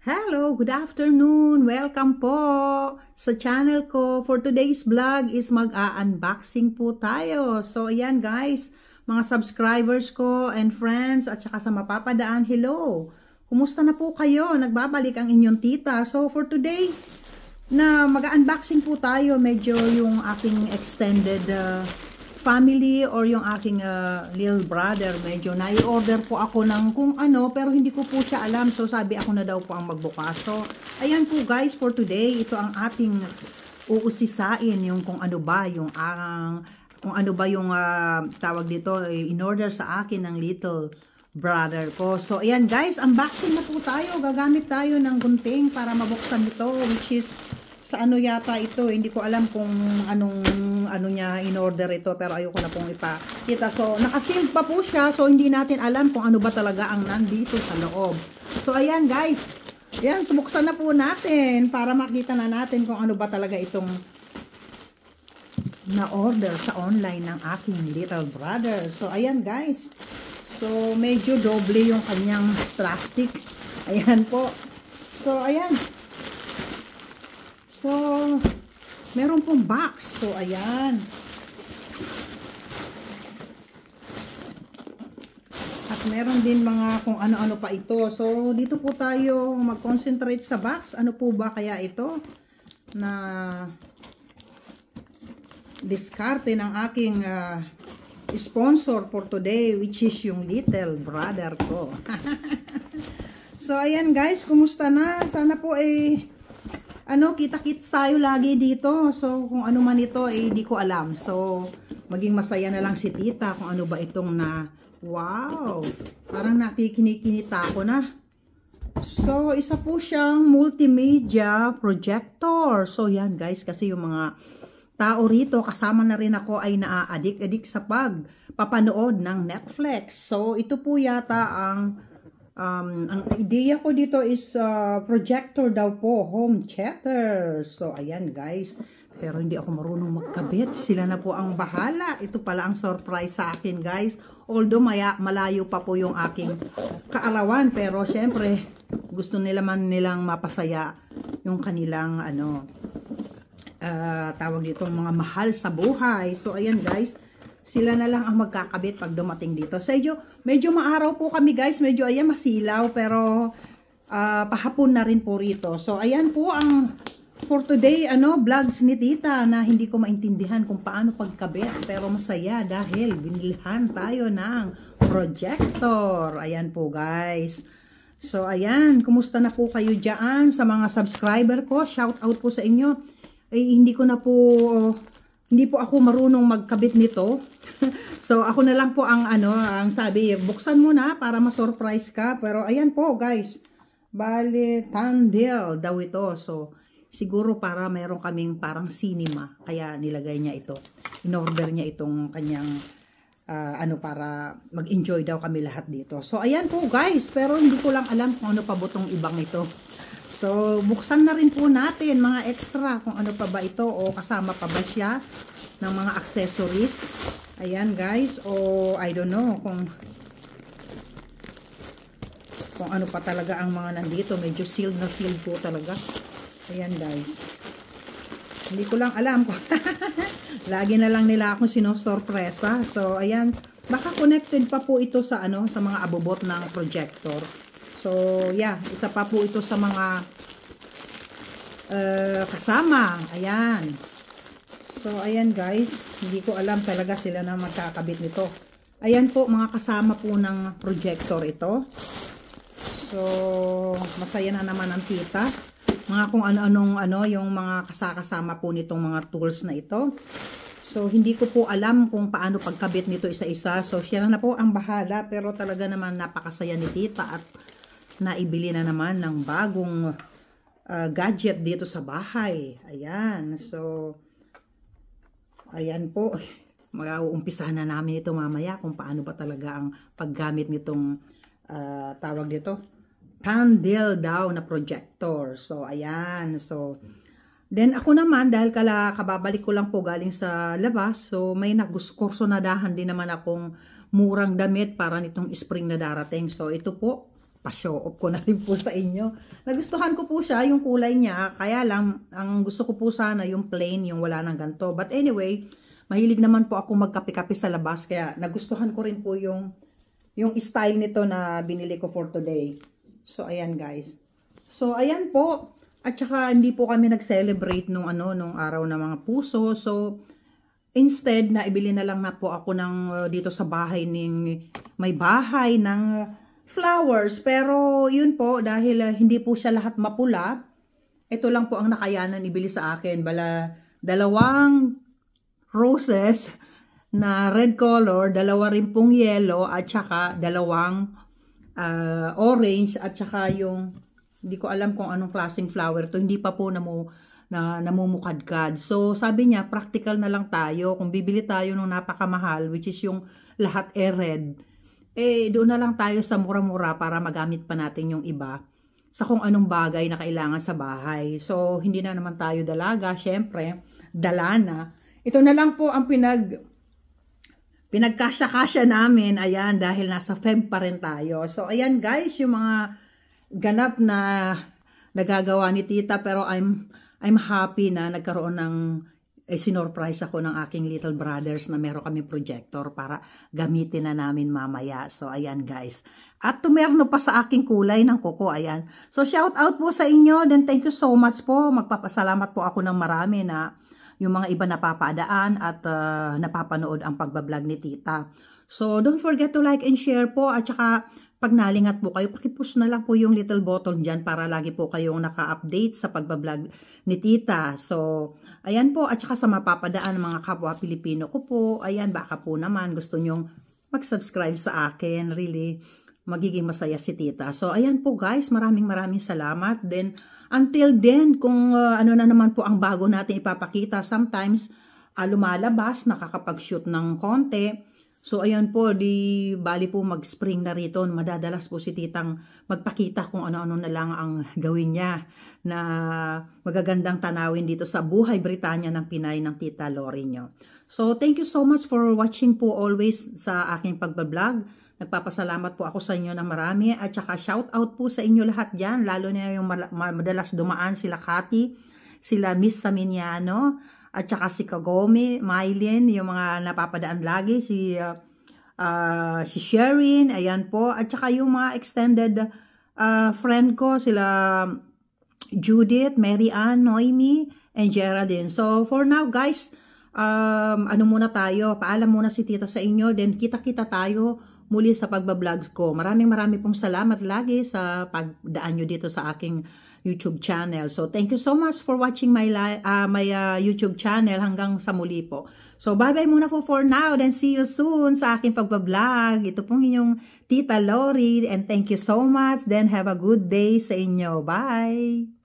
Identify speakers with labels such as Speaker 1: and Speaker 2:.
Speaker 1: Hello, good afternoon. Welcome po sa channel ko. For today's vlog is mag-unboxing po tayo. So ayan guys, mga subscribers ko and friends at saka sa mapapadaan, hello. Kumusta na po kayo? Nagbabalik ang inyong tita. So for today, na mag-unboxing po tayo, medyo yung aking extended family or yung aking little brother, medyo nai-order po ako ng kung ano, pero hindi ko po siya alam. So sabi ako na daw po ang magbukas. So ayan po guys, for today, ito ang ating uusisain, yung kung ano ba yung tawag dito, in order sa akin ng little brother ko. So ayan guys, unboxing na po tayo. Gagamit tayo ng gunting para mabuksan ito, which is sa ano yata ito, hindi ko alam kung ano niya in order ito, pero ayoko na pong ipakita. So nakasealed pa po siya, so hindi natin alam kung ano ba talaga ang nandito sa loob. So ayan guys, ayan, subuksan na po natin para makita na natin kung ano ba talaga itong na-order sa online ng aking little brother. So ayan guys, so medyo doble yung kanyang plastic. Ayan po. So ayan. So, meron pong box. So, ayan. At meron din mga kung ano-ano pa ito. So, dito po tayo mag-concentrate sa box. Ano po ba kaya ito na diskarte ng aking sponsor for today, which is yung little brother ko. So, ayan guys, kumusta na? Sana po kita-kits tayo lagi dito. So, kung ano man ito, di ko alam. So, maging masaya na lang si tita kung ano ba itong wow! Parang nakikinikinita ko na. So, isa po siyang multimedia projector. So, yan guys, kasi yung mga tao rito, kasama na rin ako ay naa-addict sa pagpapanood ng Netflix. So, ito po yata ang idea ko dito is projector daw po, home theater. So, ayan guys. Pero hindi ako marunong magkabit. Sila na po ang bahala. Ito pala ang surprise sa akin guys. Although malayo pa po yung aking kaarawan. Pero syempre, gusto nilang mapasaya yung kanilang tawag dito, mga mahal sa buhay. So, ayan guys. Sila na lang ang magkakabit pag dumating dito. So, medyo maaraw po kami guys. Medyo ayan masilaw. Pero pahapon na rin po rito. So, ayan po ang for today vlogs ni tita na hindi ko maintindihan kung paano pagkabit. Pero masaya dahil binilhan tayo ng projector. Ayan po guys. So, ayan. Kumusta na po kayo dyan sa mga subscriber ko? Shout out po sa inyo. Hindi po ako marunong magkabit nito. So, ako na lang po ang sabi, buksan mo na para ma-surprise ka. Pero, ayan po, guys. Bale, candle daw ito. So, siguro para meron kaming parang cinema. Kaya nilagay niya ito. In-order niya itong kanyang, para mag-enjoy daw kami lahat dito. So, ayan po, guys. Pero, hindi ko lang alam kung ano pa butong ibang ito. So, buksan na rin po natin mga extra kung ano pa ba ito o kasama pa ba siya ng mga accessories. Ayan guys, I don't know kung ano pa talaga ang mga nandito. Medyo sealed na sealed po talaga. Ayan guys. Hindi ko lang alam kung lagi na lang nila akong sinosorpresa. So, ayan. Baka connected pa po ito sa sa mga abobot ng projector. So, yeah, isa pa po ito sa mga kasama. Ayan. So, ayan guys. Hindi ko alam talaga sila na magkakabit nito. Ayan po, mga kasama po ng projector ito. So, masaya na naman ang tita. Mga kung ano-anong yung mga kasama po nitong mga tools na ito. So, hindi ko po alam kung paano pagkabit nito isa-isa. So, siya na po ang bahala. Pero talaga naman napakasaya ni tita at naibili na naman ng bagong gadget dito sa bahay. Ayan. So, ayan po. Mag-uumpisa na namin ito mamaya kung paano ba talaga ang paggamit nitong tawag dito, candle daw na projector. So, ayan. So, then ako naman, dahil kababalik ko lang po galing sa labas, so may kurso na dahan din naman akong murang damit para nitong spring na darating. So, ito po. pa-show off ko na rin po sa inyo. Nagustuhan ko po siya, yung kulay niya. Kaya lang, ang gusto ko po sana yung plain, yung wala ng ganito. But anyway, mahilig naman po ako magkape-kape sa labas. Kaya nagustuhan ko rin po yung style nito na binili ko for today. So, ayan guys. So, ayan po. At saka, hindi po kami nag-celebrate nung araw ng mga puso. So, instead, naibili na lang na po ako ng dito sa bahay may bahay ng flowers. Pero, yun po, dahil hindi po siya lahat mapula, ito lang po ang nakayanan ibili sa akin. Dalawang roses na red color, dalawa rin pong yellow, at saka dalawang orange, at saka yung hindi ko alam kung anong klaseng flower to, hindi pa po namumukadkad. So sabi niya, practical na lang tayo. Kung bibili tayo ng napakamahal, which is yung lahat red, doon na lang tayo sa mura-mura para magamit pa natin yung iba sa kung anong bagay na kailangan sa bahay. So hindi na naman tayo dalaga, syempre, dala na. Ito na lang po ang pinagkasya-kasya namin, ayan, dahil nasa Feb pa rin tayo. So, ayan guys, yung mga ganap na nagagawa ni tita, pero I'm happy na nagkaroon ng sinorprise ako ng aking little brothers na meron kami projector para gamitin na namin mamaya. So, ayan guys. At tumerno pa sa aking kulay ng kuko, ayan. So, shout out po sa inyo, then thank you so much po. Magpapasalamat po ako ng marami na yung mga iba napapadaan at napapanood ang pagbablog ni tita. So, don't forget to like and share po. At saka, pag nalingat po kayo, pakipush na lang po yung little button dyan para lagi po kayong naka-update sa pagbablog ni tita. So, ayan po. At saka sa mapapadaan ng mga kapwa Pilipino ko po, ayan, baka po naman gusto nyong mag-subscribe sa akin. Really, magiging masaya si tita. So, ayan po guys, maraming salamat. Then, until then, kung ano na naman po ang bago natin ipapakita, sometimes lumalabas, nakakapag-shoot ng konti. So, ayan po, di bali po mag-spring na rito. Madadalas po si titang magpakita kung ano-ano na lang ang gawin niya na magagandang tanawin dito sa buhay Britanya ng Pinay ng Tita Lori nyo. So, thank you so much for watching po always sa aking pagbablog. Nagpapasalamat po ako sa inyo na marami. At saka shout out po sa inyo lahat dyan. Lalo na yung madalas dumaan sila Cathy, sila Miss Saminiano, at saka si Kagome, Mylene, yung mga napapadaan lagi, si Sherin, ayan po. At saka yung mga extended friend ko, sila Judith, Mary Ann, Noemi, and Geraldine. So, for now guys, ano muna tayo, paalam muna si tita sa inyo, then kita-kita tayo muli sa pagbablog ko. Maraming pong salamat lagi sa pagdaan nyo dito sa aking YouTube channel. So, thank you so much for watching my YouTube channel hanggang sa muli po. So, bye-bye muna po for now. Then, see you soon sa aking pagbablog. Ito pong inyong Tita Lori. And thank you so much. Then, have a good day sa inyo. Bye!